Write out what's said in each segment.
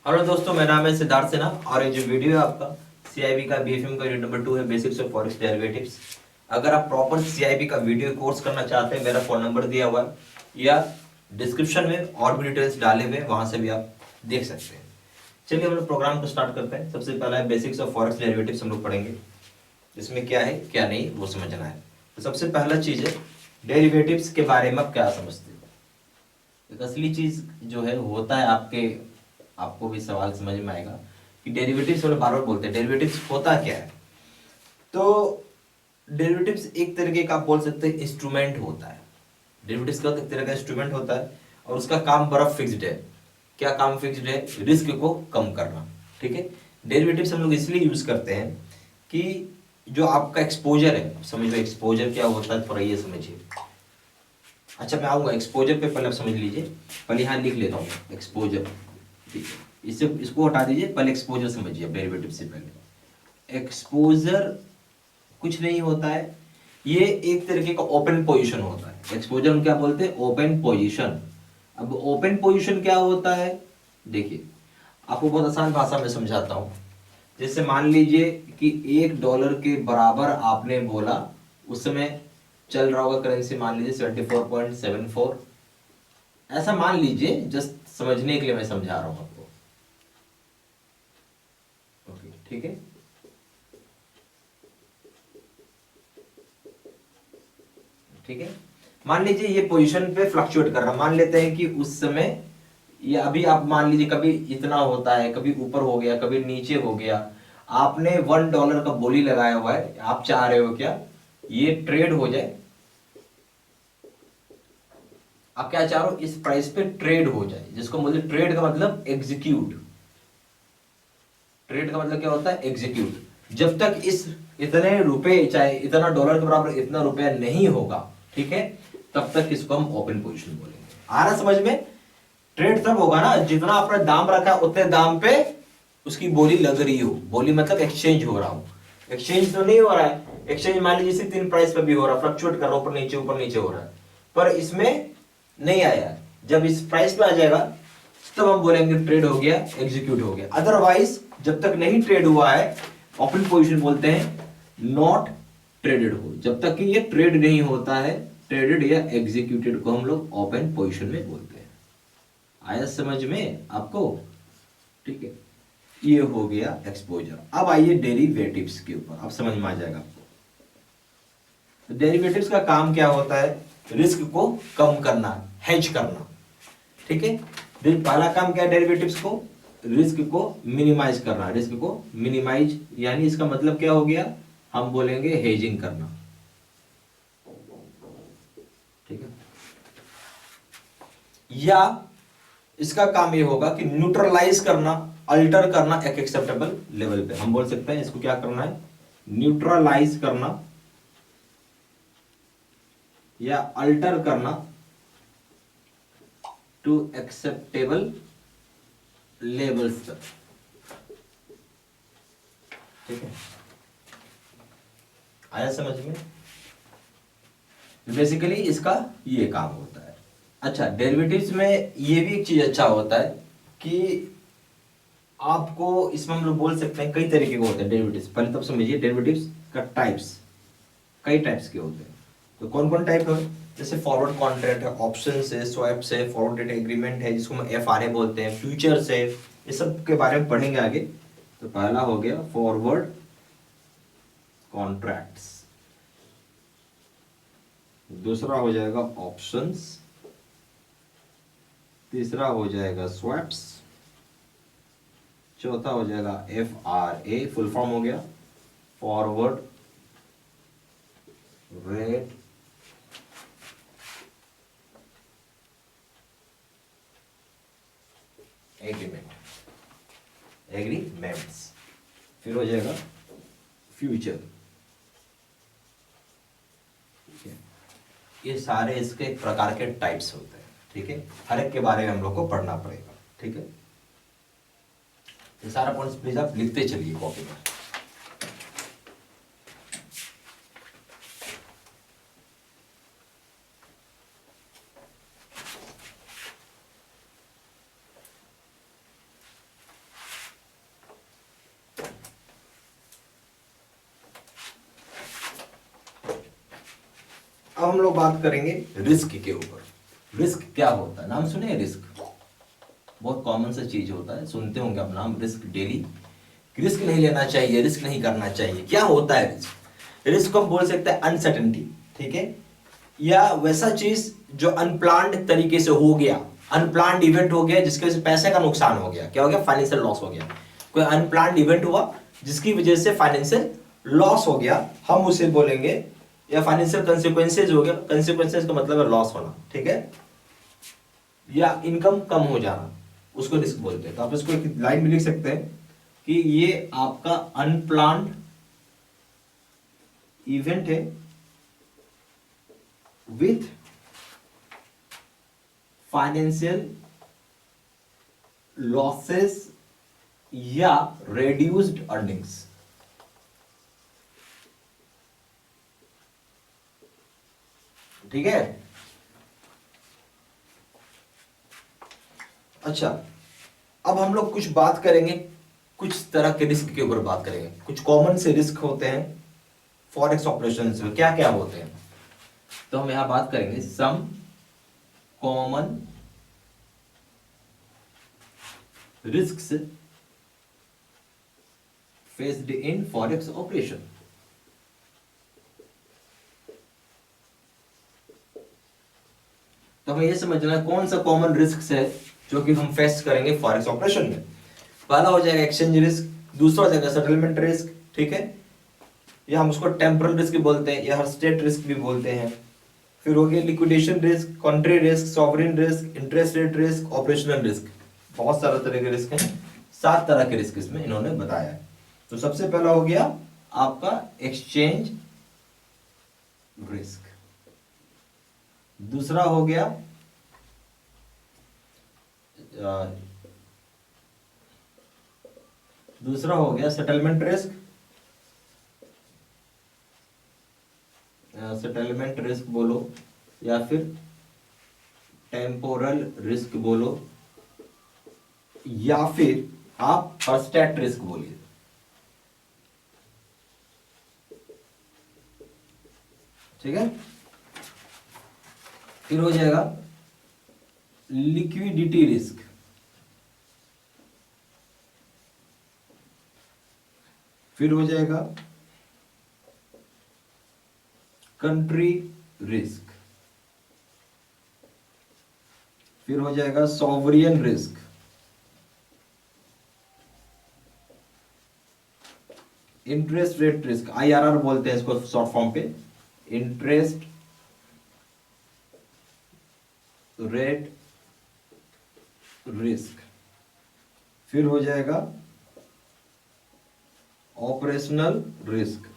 Hello दोस्तों, मेरा नाम है सिद्धार्थ सिन्हा और ये जो वीडियो है आपका सीआईबी का बीएफएम का यूनिट नंबर 2 है, बेसिक्स ऑफ फॉरेक्स डेरिवेटिव्स। अगर आप प्रॉपर सीआईबी का वीडियो कोर्स करना चाहते हैं, मेरा फोन नंबर दिया हुआ है या डिस्क्रिप्शन में और भी डिटेल्स डाले हुए हैं, वहां से भी आप देख सकते हैं। चलिए हम लोग प्रोग्राम को स्टार्ट करते हैं। सबसे पहला है बेसिक्स ऑफ फॉरेक्स डेरिवेटिव्स हम लोग पढ़ेंगे। इसमें क्या है क्या नहीं वो समझना है। तो सबसे पहला चीज है डेरिवेटिव्स के बारे में आप क्या समझते हो। एक असली चीज जो है होता है आपको भी सवाल समझ में आएगा कि डेरिवेटिव्स वाले बार बार बोलते हैं डेरिवेटिव्स होता क्या है। तो डेरिवेटिव्स एक तरीके का आप बोल सकते हैं इंस्ट्रूमेंट होता है। डेरिवेटिव्स का एक तरह का इंस्ट्रूमेंट होता है और उसका काम बड़ा फिक्स्ड है। क्या काम फिक्स्ड है? रिस्क को कम करना। ठीक है। डेरिवेटिव्स हम लोग इसलिए यूज करते हैं कि जो आपका एक्सपोजर है, समझ लो एक्सपोजर क्या होता है, थोड़ा ये समझिए। अच्छा मैं आऊंगा एक्सपोजर पे, पहले आप समझ लीजिए। पहले यहाँ लिख लेता हूँ एक्सपोजर। ठीक है, इससे इसको हटा दीजिए, पहले एक्सपोजर समझिए डेरिवेटिव से पहले। एक्सपोजर कुछ नहीं होता है, ये एक तरीके का ओपन पोजीशन होता है। एक्सपोजर हम क्या बोलते हैं? Open position. अब ओपन पोजीशन क्या होता है, देखिए आपको बहुत आसान भाषा में समझाता हूं। जैसे मान लीजिए कि $1 के बराबर आपने बोला, उस समय चल रहा होगा करेंसी, मान लीजिए 74.74। ऐसा मान लीजिए, जस्ट समझने के लिए मैं समझा रहा हूं आपको। ओके ठीक है। ठीक है, मान लीजिए ये पोजीशन पे फ्लक्चुएट कर रहा, मान लेते हैं कि उस समय ये अभी आप मान लीजिए कभी इतना होता है, कभी ऊपर हो गया, कभी नीचे हो गया। आपने $1 का बोली लगाया हुआ है, आप चाह रहे हो क्या ये ट्रेड हो जाए? आप क्या चाह रहे हो? इस प्राइस पे ट्रेड हो जाए, जिसको बोलते ट्रेड का मतलब एग्जीक्यूट। ट्रेड का मतलब क्या होता है? एग्जीक्यूट। जब तक इस इतने रुपए, चाहे इतना डॉलर के बराबर इतना रुपया नहीं होगा, ठीक है, तब तक इसको हम ओपन पोजीशन बोलेंगे। आ रहा समझ में? ट्रेड तब होगा ना जितना आपने दाम रखा उतने दाम पे उसकी बोली लग रही हो। बोली मतलब एक्सचेंज हो रहा हो। एक्सचेंज तो नहीं हो रहा है। एक्सचेंज मान लीजिए इसी 3 प्राइस पे भी हो रहा है, फ्लक्चुएट कर रहा है, ऊपर नीचे हो रहा है, पर इसमें नहीं आया। जब इस प्राइस पे आ जाएगा तब हम बोलेंगे ट्रेड हो गया, एग्जीक्यूट हो गया। अदरवाइज जब तक नहीं ट्रेड हुआ है, ओपन पोजीशन बोलते हैं। नॉट ट्रेडेड हो, जब तक कि ये ट्रेड नहीं होता है, ट्रेडेड या एग्जीक्यूटेड को हम लोग ओपन पोजीशन में बोलते हैं। आया समझ में आपको? ठीक है, ये हो गया एक्सपोजर। अब आइए डेरिवेटिव्स के ऊपर, अब समझ में आ जाएगा आपको। तो डेरिवेटिव्स का काम क्या होता है? रिस्क को कम करना, हेज करना। ठीक है, पहला काम क्या है डेरिवेटिव्स को? रिस्क को मिनिमाइज करना। रिस्क को मिनिमाइज यानी इसका मतलब क्या हो गया? हम बोलेंगे हेजिंग करना। ठीक है, या इसका काम ये होगा कि न्यूट्रलाइज करना, अल्टर करना एक एक्सेप्टेबल लेवल पे। हम बोल सकते हैं इसको क्या करना है? न्यूट्रलाइज करना या अल्टर करना टू एक्सेप्टेबल लेवल्स तक। ठीक है, आया समझ में? बेसिकली इसका ये काम होता है। अच्छा, डेरिवेटिव्स में ये भी एक चीज अच्छा होता है कि आपको इसमें हम लोग बोल सकते हैं कई तरीके के होते हैं डेरिवेटिव्स। पहले तो समझिए डेरिवेटिव्स का टाइप्स, कई टाइप्स के होते हैं। तो कौन कौन टाइप है? जैसे फॉरवर्ड कॉन्ट्रैक्ट है, ऑप्शन है, स्वैप्स है, फॉरवर्ड डेट एग्रीमेंट है जिसको हम एफआरए बोलते हैं, फ्यूचर्स है। ये सब के बारे में पढ़ेंगे आगे। तो पहला हो गया फॉरवर्ड कॉन्ट्रैक्ट्स, दूसरा हो जाएगा ऑप्शंस, तीसरा हो जाएगा स्वैप्स, चौथा हो जाएगा एफआरए, फुल फॉर्म हो गया फॉरवर्ड रेट एग्रीमेंट्स, फिर हो जाएगा फ्यूचर। ये सारे इसके प्रकार के टाइप्स होते हैं। ठीक है, हर एक के बारे में हम लोग को पढ़ना पड़ेगा। ठीक है, ये सारा पॉइंट्स प्लीज आप लिखते चलिए कॉपी में। अब हम लोग बात करेंगे रिस्क के ऊपर। रिस्क क्या होता है, नाम सुने रिस्क, बहुत कॉमन सा चीज होता है, सुनते होंगे आप नाम रिस्क डेली। रिस्क नहीं लेना चाहिए, रिस्क नहीं करना चाहिए। क्या होता है रिस्क? रिस्क को हम बोल सकते हैं अनसर्टेनिटी, ठीक है, या वैसा चीज जो अनप्लान्ड तरीके से हो गया, अनप्लान्ड इवेंट हो गया जिसकी वजह से पैसे का नुकसान हो गया। क्या हो गया? फाइनेंशियल लॉस हो गया। कोई अनप्लान्ड इवेंट हुआ जिसकी वजह से फाइनेंशियल लॉस हो गया, हम उसे बोलेंगे, या फाइनेंशियल कंसिक्वेंसेज हो गया। कंसिक्वेंसेज का मतलब है लॉस होना, ठीक है, या इनकम कम हो जाना, उसको रिस्क बोलते हैं। तो आप इसको एक लाइन में लिख सकते हैं कि ये आपका अनप्लान्ड इवेंट है विथ फाइनेंशियल लॉसेस या रेड्यूस्ड अर्निंग्स। ठीक है, अच्छा, अब हम लोग कुछ बात करेंगे, कुछ तरह के रिस्क के ऊपर बात करेंगे। कुछ कॉमन से रिस्क होते हैं फॉरेक्स ऑपरेशंस में, क्या क्या होते हैं, तो हम यहां बात करेंगे some common risks faced in forex operation. तो हमें यह समझना है कौन सा कॉमन रिस्क है जो कि हम फेस करेंगे फॉरेक्स ऑपरेशन में। पहला हो जाएगा एक्सचेंज रिस्क, दूसरा हो जाएगा सेटलमेंट रिस्क, ठीक है, या हम उसको टेम्परल रिस्क बोलते हैं, या हर स्टेट रिस्क भी बोलते हैं। फिर हो गया liquidation risk, country risk, sovereign risk, interest rate risk, operational risk. बहुत सारा तरह के रिस्क हैं, 7 तरह के रिस्क इसमें इन्होंने बताया है। तो सबसे पहला हो गया आपका एक्सचेंज रिस्क, दूसरा हो गया सेटलमेंट रिस्क, सेटलमेंट रिस्क बोलो या फिर टेम्पोरल रिस्क बोलो, या फिर आप फर्स्ट रिस्क बोलिए। ठीक है, फिर हो जाएगा लिक्विडिटी रिस्क, फिर हो जाएगा कंट्री रिस्क, फिर हो जाएगा sovereign risk, interest rate risk, IRR बोलते हैं इसको शॉर्ट फॉर्म पे, इंटरेस्ट रेट रिस्क, फिर हो जाएगा ऑपरेशनल रिस्क।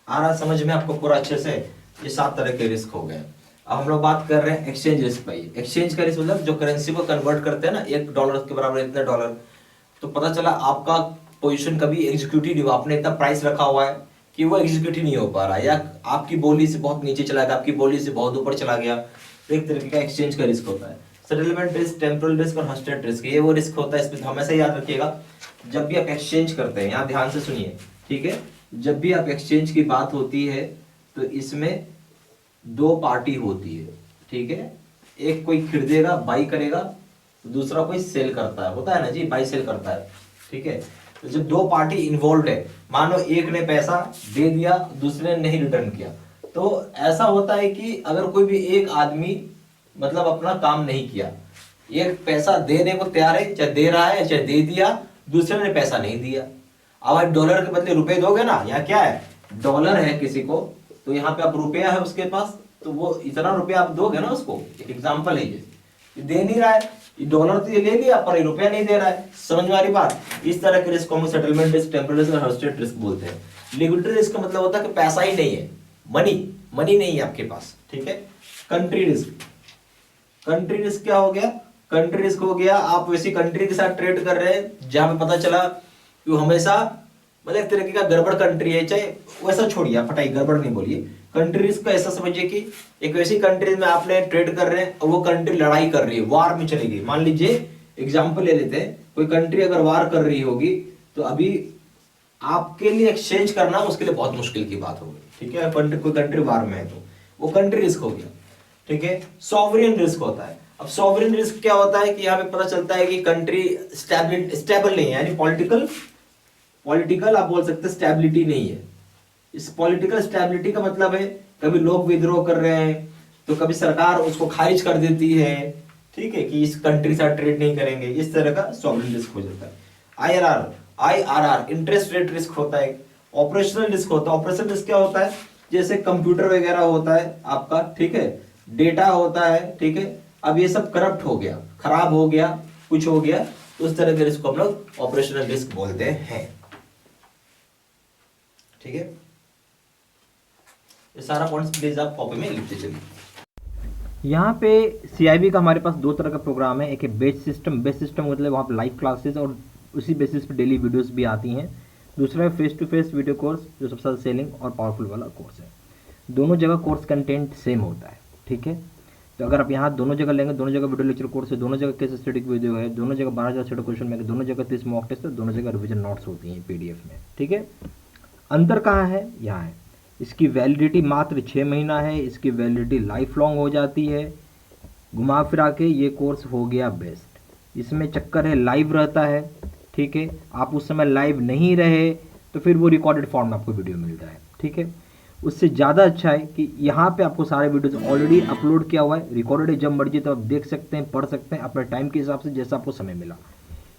आ रहा समझ में आपको पूरा अच्छे से? ये 7 तरह के रिस्क हो गए। अब हम लोग बात कर रहे हैं एक्सचेंज रिस्क पे। एक्सचेंज का रिस्क मतलब जो करेंसी को कन्वर्ट करते हैं ना, $1 के बराबर इतने डॉलर, तो पता चला आपका पोजीशन कभी एग्जीक्यूट ही नहीं हुआ, आपने इतना प्राइस रखा हुआ है कि वो एग्जीक्यूट ही नहीं हो पा रहा, या आपकी बोली से बहुत नीचे चला गया, आपकी बोली से बहुत ऊपर चला गया, तो एक तरीके का एक्सचेंज का रिस्क होता है। सेटलमेंट रिस्क, टेम्पोरल रिस्क और हस्टेड रिस्क, ये वो रिस्क होता है। इसमें हमेशा याद रखिएगा जब भी आप एक्सचेंज करते हैं, यहाँ ध्यान से सुनिए, ठीक है, जब भी आप एक्सचेंज की बात होती है तो इसमें 2 पार्टी होती है, ठीक है, एक कोई खरीदेगा बाई करेगा, तो दूसरा कोई सेल करता है, होता है ना जी, बाई सेल करता है, ठीक है। तो जब 2 पार्टी इन्वॉल्व है, मानो एक ने पैसा दे दिया, दूसरे ने नहीं रिटर्न किया, तो ऐसा होता है कि अगर कोई भी एक आदमी मतलब अपना काम नहीं किया, एक पैसा देने को तैयार है, चाहे दे रहा है चाहे दे दिया, दूसरे ने पैसा नहीं दिया, अब आप डॉलर के बदले रुपए दोगे ना, यहाँ क्या है, डॉलर है किसी को, तो यहाँ पे आप रुपया है उसके पास, तो वो इतना रुपया आप दोगे ना उसको। एक एग्जांपल है ये दे नहीं रहा है, ये डॉलर तो ये ले लिया पर ये रुपया नहीं दे रहा है, समझ में आ रही बात। इस तरह के रिस्क को हम सेटलमेंट रिस्क, टेम्पोरल रिस्क और हस्टेड रिस्क बोलते हैं। लिक्विडिटी रिस्क का मतलब होता है कि पैसा ही नहीं है, मनी नहीं है आपके पास, ठीक है। कंट्री रिस्क, कंट्री रिस्क क्या हो गया, कंट्री रिस्क हो गया आप वैसी कंट्री के साथ ट्रेड कर रहे हैं जहां पे पता चला कि वो हमेशा मतलब एक तरीके का गड़बड़ कंट्री है, चाहे वैसा छोड़िए आप, फटाई गड़बड़ नहीं बोलिए। कंट्री रिस्क को ऐसा समझिए कि एक वैसी कंट्री में आपने ट्रेड कर रहे हैं और वो कंट्री लड़ाई कर रही है, वार में चली गई। मान लीजिए एग्जांपल ले लेते हैं, कोई कंट्री अगर वार कर रही होगी तो अभी आपके लिए एक्सचेंज करना उसके लिए बहुत मुश्किल की बात होगी, ठीक है। कोई कंट्री बाहर में है तो वो कंट्री रिस्क हो गया, ठीक है। सॉवरेन रिस्क होता है। अब सॉवरेन रिस्क क्या होता है कि यहाँ पे पता चलता है कि कंट्री स्टेबल नहीं है, यानी पॉलिटिकल आप बोल सकते स्टेबिलिटी नहीं है। इस पॉलिटिकल स्टेबिलिटी का मतलब है कभी लोग विद्रोह कर रहे हैं तो कभी सरकार उसको खारिज कर देती है, ठीक है, कि इस कंट्री से ट्रेड नहीं करेंगे, इस तरह का सॉवरेन रिस्क हो जाता है। आईआरआर इंटरेस्ट रेट रिस्क होता है। ऑपरेशनल रिस्क होता है। ऑपरेशनल रिस्क क्या होता है, जैसे कंप्यूटर वगैरह होता है आपका, ठीक है, डेटा होता है, ठीक है, अब ये सब करप्ट हो गया, खराब हो गया, कुछ हो गया, तो उस तरह के रिस्क को हम लोग ऑपरेशनल रिस्क बोलते हैं, ठीक है। ये सारा पॉइंट्स प्लीज आप कॉपी में लिखते चलिए। यहाँ पे सीआईबी का हमारे पास दो तरह का प्रोग्राम है, एक है बेस सिस्टम मतलब वहाँ पे लाइव क्लासेस और उसी बेसिस पे डेली वीडियोस भी आती हैं। दूसरा है face to face video course, जो सबसे ज़्यादा सेलिंग और पावरफुल वाला कोर्स है। दोनों जगह कोर्स कंटेंट सेम होता है, ठीक है। तो अगर आप यहाँ दोनों जगह लेंगे, दोनों जगह वीडियो लेक्चर कोर्स है, दोनों जगह केस स्टडी की वीडियो है, दोनों जगह 12,000 सेट क्वेश्चन में, दोनों जगह 30 मॉक टेस्ट है, दोनों जगह रिविजन नोट्स होती हैं पीडीएफ में, ठीक है। अंतर कहाँ है, यहाँ है। इसकी वैलिडिटी मात्र 6 महीना है, इसकी वैलिडिटी लाइफ लॉन्ग हो जाती है। घुमा फिरा के ये कोर्स हो गया बेस्ट। इसमें चक्कर है लाइव रहता है, ठीक है। आप उस समय लाइव नहीं रहे तो फिर वो रिकॉर्डेड फॉर्म में आपको वीडियो मिलता है, ठीक है। उससे ज़्यादा अच्छा है कि यहाँ पे आपको सारे वीडियोस ऑलरेडी अपलोड किया हुआ है, रिकॉर्डेड है, जब मर्जी तो आप देख सकते हैं, पढ़ सकते हैं अपने टाइम के हिसाब से, जैसा आपको समय मिला।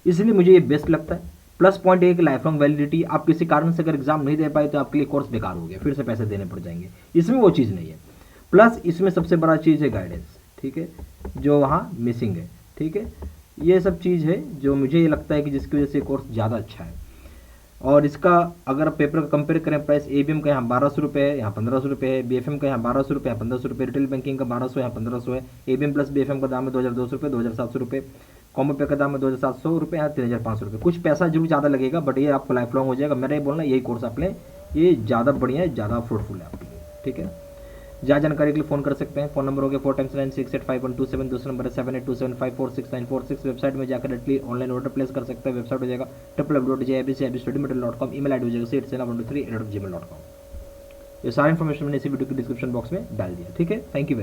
इसलिए मुझे ये बेस्ट लगता है। प्लस पॉइंट है कि लाइफ लॉन्ग वैलिडिटी, आप किसी कारण से अगर एग्जाम नहीं दे पाए तो आपके लिए कोर्स बेकार हो गया, फिर से पैसे देने पड़ जाएंगे, इसमें वो चीज़ नहीं है। प्लस इसमें सबसे बड़ा चीज़ है गाइडेंस, ठीक है, जो वहाँ मिसिंग है, ठीक है। ये सब चीज़ है जो मुझे ये लगता है कि जिसकी वजह से कोर्स ज़्यादा अच्छा है। और इसका अगर पेपर का कंपेयर करें प्राइस, एबीएम का यहाँ 1200 रुपये है, यहाँ 1500 रुपये है, बीएफएम का यहाँ 1200 रुपये, यहाँ 1500 रुपये, रिटेल बैंकिंग का 1200, यहाँ 1500 है। एबीएम प्लस बीएफएम का दाम है 2200 रुपये, 2700 रुपये। कॉम्बो पे का दाम है 2700 रुपये, यहाँ 3500 रुपये। कुछ पैसा जरूर ज़्यादा लगेगा, बट ये आपको लाइफ लॉन्ग हो जाएगा। मेरा ये बोलना, यही कोर्स आप लें, ये ज़्यादा बढ़िया है, ज़्यादा फ्रूटफुल है आपके लिए, ठीक है। ज़्यादा जानकारी के लिए फ़ोन कर सकते हैं। फ़ोन नंबर हो गया 4x9685127, दूसरा नंबर है 7827546946। वेबसाइट में जाकर डायरेक्टली ऑनलाइन ऑर्डर प्लेस कर सकते हैं। वेबसाइट हो जाएगा www.jibcibstudymaterial.com। email ID हो जाएगा seatsena123@gmail.com। ये सारी इन्फॉर्मेशन मैंने इसी वीडियो के डिस्क्रिप्शन बॉक्स में डाल दिया, ठीक है। Thank you.